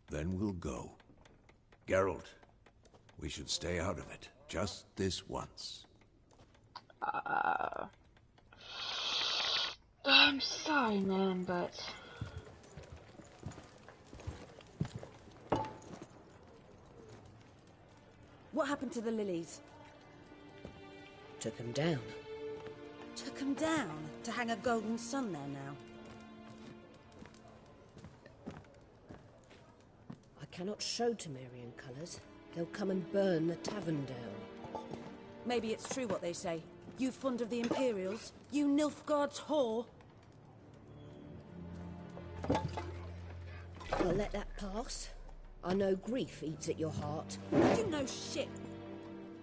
Then we'll go. Geralt, we should stay out of it. Just this once. I'm sorry, man, but... What happened to the lilies? Took them down. Took them down? To hang a golden sun there now? I cannot show Temerian colours. They'll come and burn the tavern down. Maybe it's true what they say. You fond of the Imperials? You Nilfgaard's whore? I'll let that pass. I know grief eats at your heart. You know shit.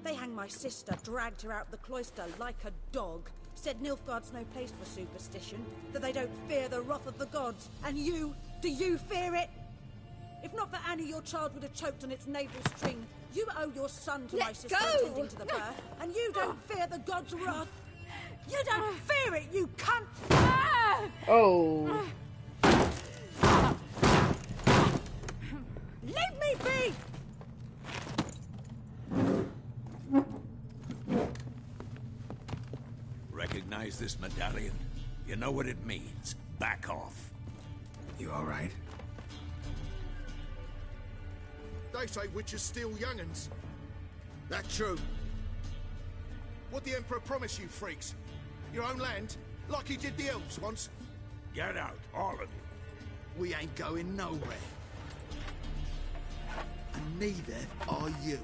They hanged my sister, dragged her out the cloister like a dog. Said Nilfgaard's no place for superstition, that they don't fear the wrath of the gods. And you, do you fear it? If not for Annie, your child would have choked on its navel string. You owe your son to my sister attending to the birth, and you don't fear the gods' wrath. You don't fear it, you cunt! Oh. Leave me be! Recognize this medallion? You know what it means. Back off. You all right? They say witches steal young'uns. That true? What the Emperor promise you, freaks? Your own land? Like he did the elves once? Get out, all of you. We ain't going nowhere. And neither are you.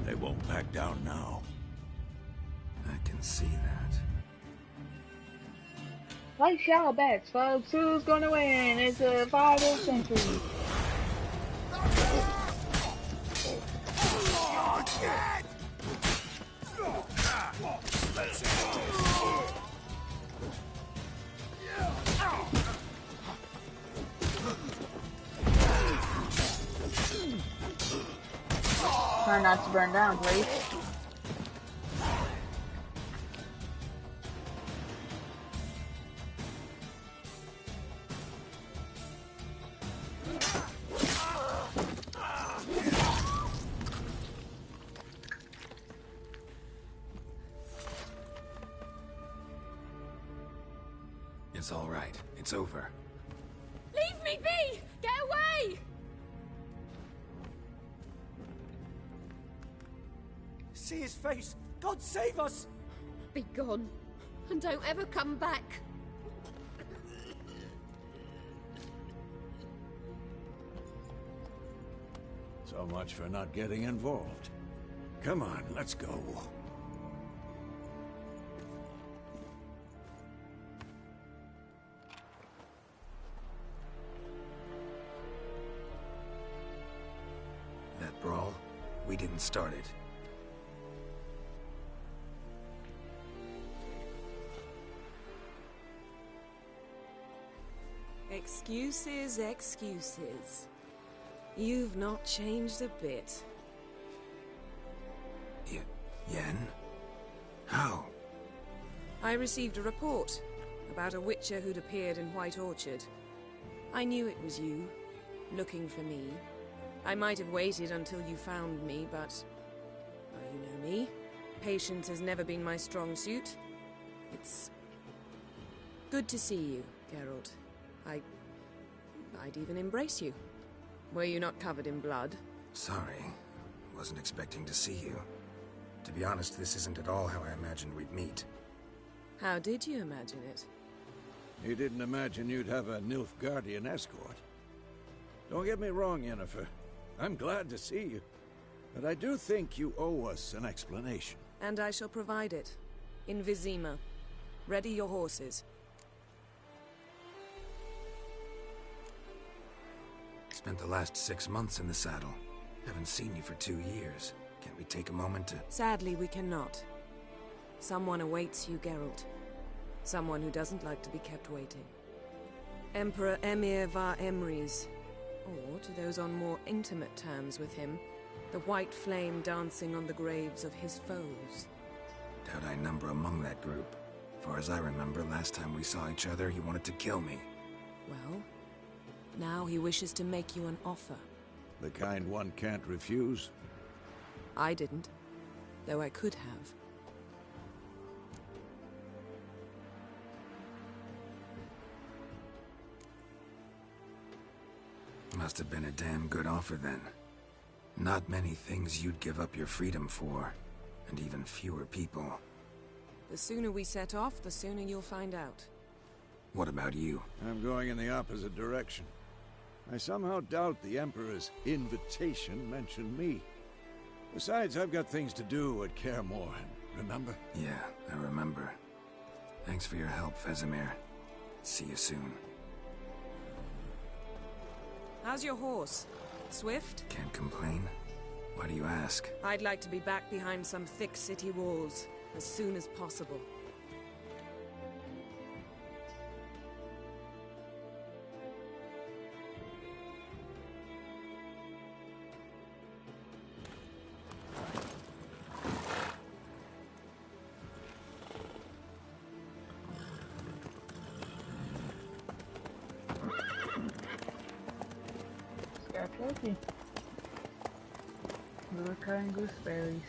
They won't back down now. I can see that. Like Shadowbacks, folks. Who's gonna win? It's a 5th century. Try not to burn down, please. It's all right. It's over. Leave me be! Get away! See his face! God save us! Be gone, and don't ever come back. So much for not getting involved. Come on, let's go. That brawl, we didn't start it. Excuses, excuses. You've not changed a bit. Yen? How? I received a report about a witcher who'd appeared in White Orchard. I knew it was you, looking for me. I might have waited until you found me, but... well, you know me. Patience has never been my strong suit. It's... good to see you, Geralt. I'd even embrace you. Were you not covered in blood? Sorry. Wasn't expecting to see you. To be honest, this isn't at all how I imagined we'd meet. How did you imagine it? You didn't imagine you'd have a Nilfgaardian escort. Don't get me wrong, Yennefer. I'm glad to see you. But I do think you owe us an explanation. And I shall provide it. In Vizima. Ready your horses. Spent the last 6 months in the saddle. Haven't seen you for 2 years. Can't we take a moment to... Sadly, we cannot. Someone awaits you, Geralt. Someone who doesn't like to be kept waiting. Emperor Emhyr var Emreis. Or, to those on more intimate terms with him, the white flame dancing on the graves of his foes. Doubt I number among that group. Far as I remember, last time we saw each other, he wanted to kill me. Well, Now he wishes to make you an offer. The kind one can't refuse? I didn't, though I could have. Must have been a damn good offer then. Not many things you'd give up your freedom for, and even fewer people. The sooner we set off, the sooner you'll find out. What about you? I'm going in the opposite direction. I somehow doubt the Emperor's invitation mentioned me. Besides, I've got things to do at Kaer Morhen, remember? Yeah, I remember. Thanks for your help, Vesemir. See you soon. How's your horse? Swift? Can't complain. Why do you ask? I'd like to be back behind some thick city walls as soon as possible. Trophy. The recurring gooseberries.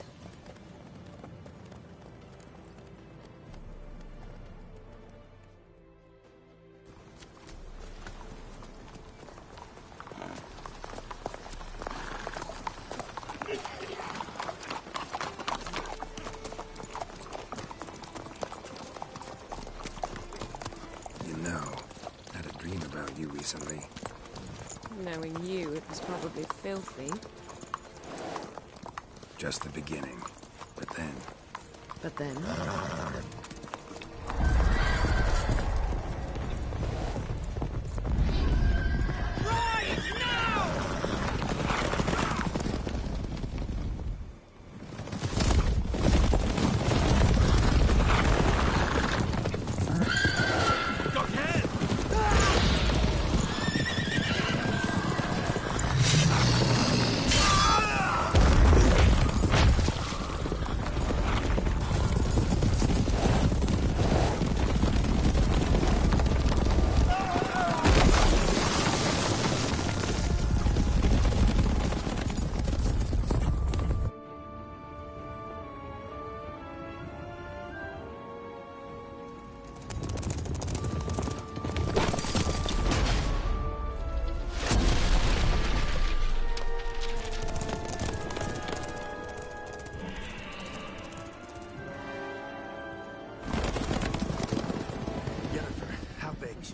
You know, I had a dream about you recently. Knowing you, it was probably filthy. Just the beginning. But then... But then...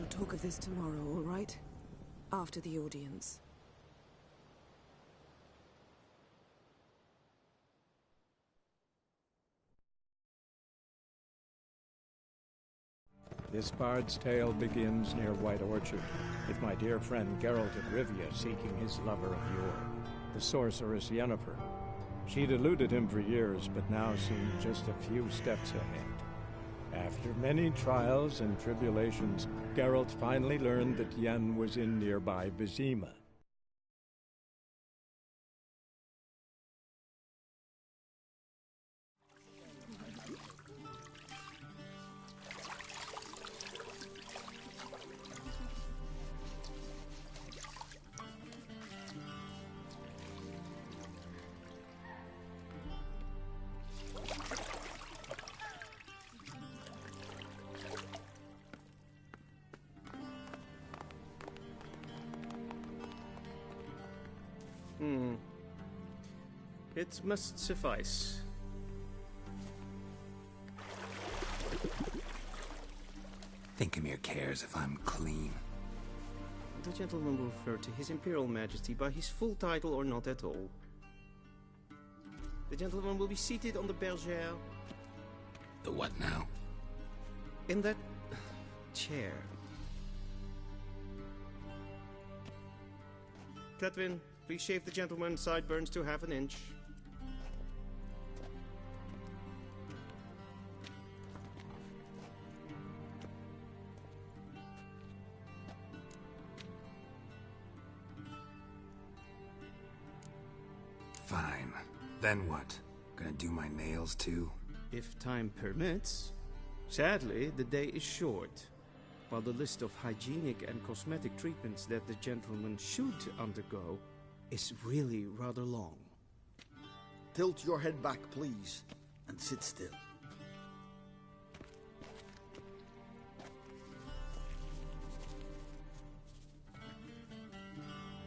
Talk of this tomorrow, all right? After the audience. This bard's tale begins near White Orchard, with my dear friend Geralt of Rivia seeking his lover of yore, the sorceress Yennefer. She'd eluded him for years, but now seemed just a few steps ahead. After many trials and tribulations, Geralt finally learned that Yen was in nearby Vizima. It must suffice. Thinkamir cares if I'm clean. The gentleman will refer to His Imperial Majesty by his full title or not at all. The gentleman will be seated on the bergère. The what now? In that chair. Cletwin, please shave the gentleman's sideburns to half an inch. Fine. Then what? Gonna do my nails too? If time permits. Sadly, the day is short. while the list of hygienic and cosmetic treatments that the gentleman should undergo is really rather long. Tilt your head back, please, and sit still.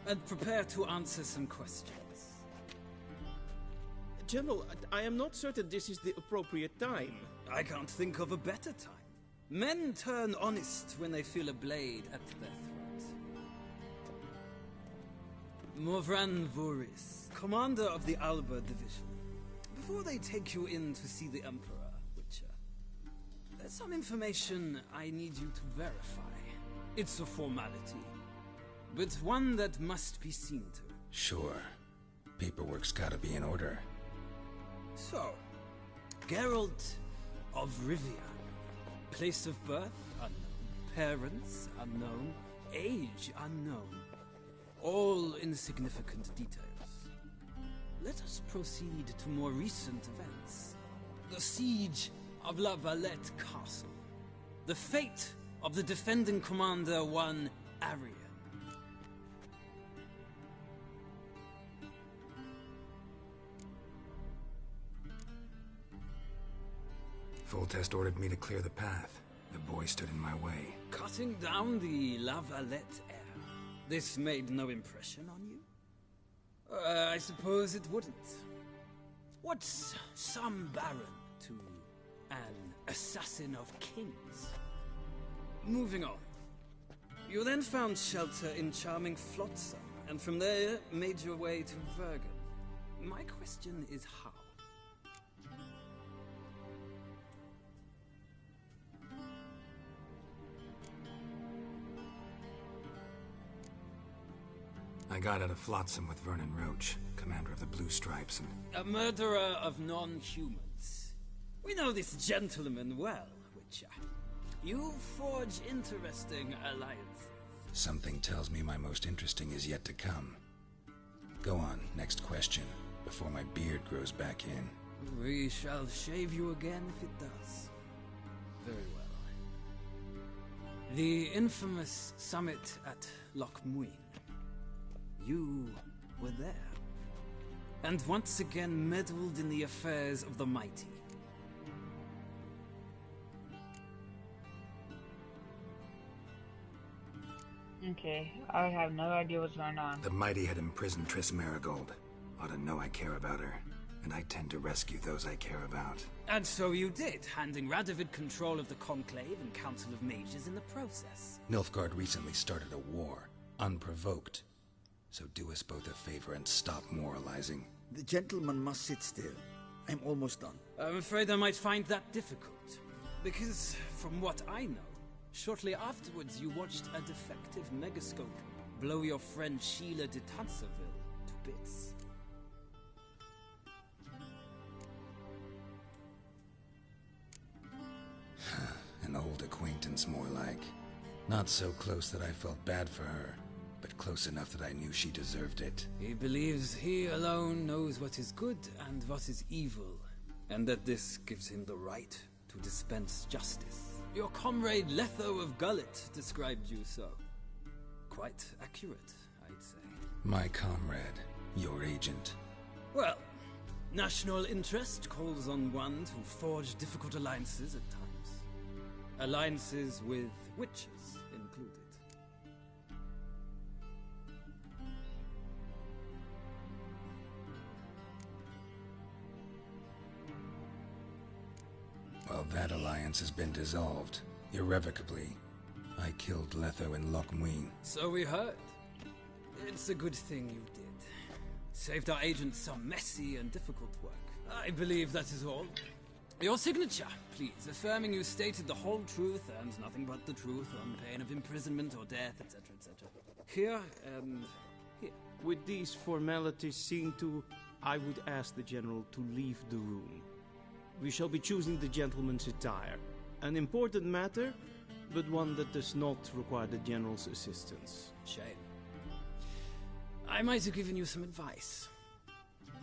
And prepare to answer some questions. General, I am not certain this is the appropriate time. I can't think of a better time. Men turn honest when they feel a blade at their throat. Morvran Voorhis, commander of the Alba Division. Before they take you in to see the Emperor, Witcher, there's some information I need you to verify. It's a formality, but one that must be seen to. Sure. Paperwork's gotta be in order. So, Geralt of Rivia. Place of birth, unknown. Parents, unknown. Age, unknown. All insignificant details. Let us proceed to more recent events. The siege of La Valette Castle. The fate of the defending commander, one Arian. Foltest ordered me to clear the path. The boy stood in my way. Cutting down the La Valette heir. This made no impression on you? I suppose it wouldn't. What's some baron to an assassin of kings? Moving on. You then found shelter in charming Flotsam, and from there made your way to Vergen. My question is how? I got out of Flotsam with Vernon Roach, commander of the Blue Stripes, and... A murderer of non-humans. We know this gentleman well, Witcher. You forge interesting alliances. Something tells me my most interesting is yet to come. Go on, next question, before my beard grows back in. We shall shave you again if it does. Very well. The infamous summit at Loch Muin. You were there, and once again meddled in the affairs of the mighty. Okay, I have no idea what's going on. The mighty had imprisoned Triss Merigold. Ought to know I care about her, and I tend to rescue those I care about. And so you did, handing Radovid control of the Conclave and Council of Mages in the process. Nilfgaard recently started a war, unprovoked. So do us both a favor and stop moralizing. The gentleman must sit still. I'm almost done. I'm afraid I might find that difficult. Because, from what I know, shortly afterwards you watched a defective megascope blow your friend Sheila de Tanserville to bits. An old acquaintance, more like. Not so close that I felt bad for her, but close enough that I knew she deserved it. He believes he alone knows what is good and what is evil, and that this gives him the right to dispense justice. Your comrade Letho of Gullet described you so. Quite accurate, I'd say. My comrade, your agent. Well, national interest calls on one to forge difficult alliances at times. Alliances with witches included. Well, that alliance has been dissolved, irrevocably. I killed Letho in Loch Muin. So we heard. It's a good thing you did. Saved our agent some messy and difficult work. I believe that is all. Your signature, please, affirming you stated the whole truth and nothing but the truth on pain of imprisonment or death, etc., etc. Here and here. With these formalities seen to, I would ask the General to leave the room. We shall be choosing the gentleman's attire. An important matter, but one that does not require the General's assistance. Shame. I might have given you some advice.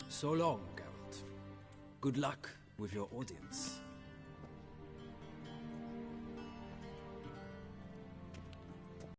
So long, Geralt. Good luck with your audience.